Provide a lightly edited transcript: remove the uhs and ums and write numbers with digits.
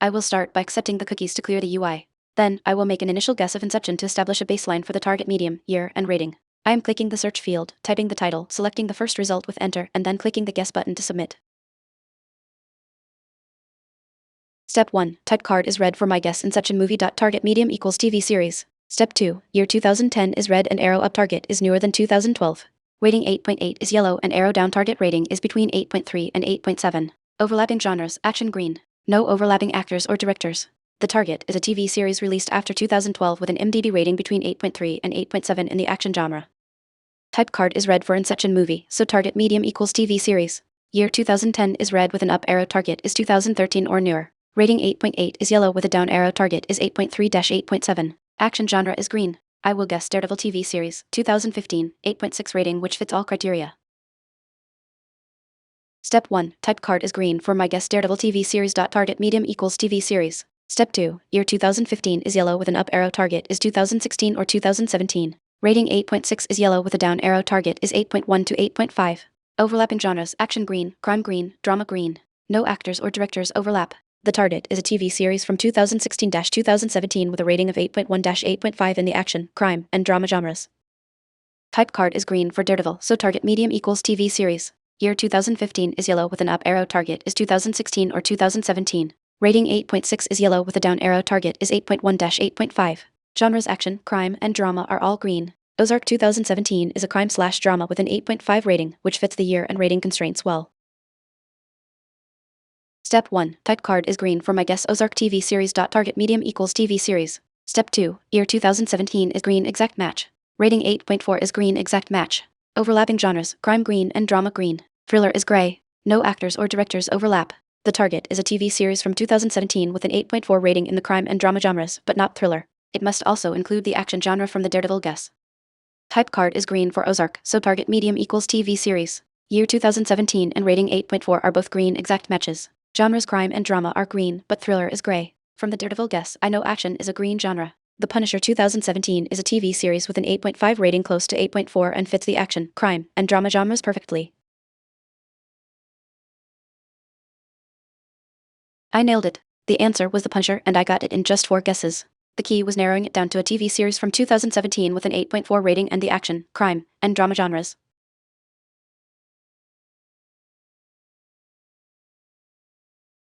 I will start by accepting the cookies to clear the UI. Then, I will make an initial guess of inception to establish a baseline for the target medium, year, and rating. I am clicking the search field, typing the title, selecting the first result with enter, and then clicking the guess button to submit. Step 1. Type card is red for my guess inception movie. Target medium equals TV series. Step 2. Year 2010 is red and arrow up target is newer than 2012. Rating 8.8 is yellow and arrow down target rating is between 8.3 and 8.7. Overlapping genres, action green. No overlapping actors or directors. The target is a TV series released after 2012 with an IMDb rating between 8.3 and 8.7 in the action genre. Type card is red for inception movie, so target medium equals TV series. Year 2010 is red with an up arrow target is 2013 or newer. Rating 8.8 is yellow with a down arrow target is 8.3-8.7. Action genre is green. I will guess Daredevil TV series, 2015, 8.6 rating which fits all criteria. Step 1. Type card is green for my guess Daredevil TV series. Target medium equals TV series. Step 2. Year 2015 is yellow with an up arrow target is 2016 or 2017. Rating 8.6 is yellow with a down arrow target is 8.1 to 8.5. Overlapping genres, action green, crime green, drama green. No actors or directors overlap. The target is a TV series from 2016-2017 with a rating of 8.1-8.5 in the action, crime, and drama genres. Type card is green for Daredevil, so target medium equals TV series. Year 2015 is yellow with an up arrow target is 2016 or 2017. Rating 8.6 is yellow with a down arrow target is 8.1-8.5. Genres action, crime, and drama are all green. Ozark 2017 is a crime/drama with an 8.5 rating, which fits the year and rating constraints well. Step 1. Type card is green for my guess Ozark TV series. Target medium equals TV series. Step 2. Year 2017 is green exact match. Rating 8.4 is green exact match. Overlapping genres, crime green and drama green. Thriller is gray. No actors or directors overlap. The target is a TV series from 2017 with an 8.4 rating in the crime and drama genres, but not thriller. It must also include the action genre from the Daredevil guess. Type card is green for Ozark, so target medium equals TV series. Year 2017 and rating 8.4 are both green exact matches. Genres crime and drama are green, but thriller is gray. From the Daredevil guess, I know action is a green genre. The Punisher 2017 is a TV series with an 8.5 rating close to 8.4 and fits the action, crime, and drama genres perfectly. I nailed it. The answer was The Punisher and I got it in just 4 guesses. The key was narrowing it down to a TV series from 2017 with an 8.4 rating and the action, crime, and drama genres.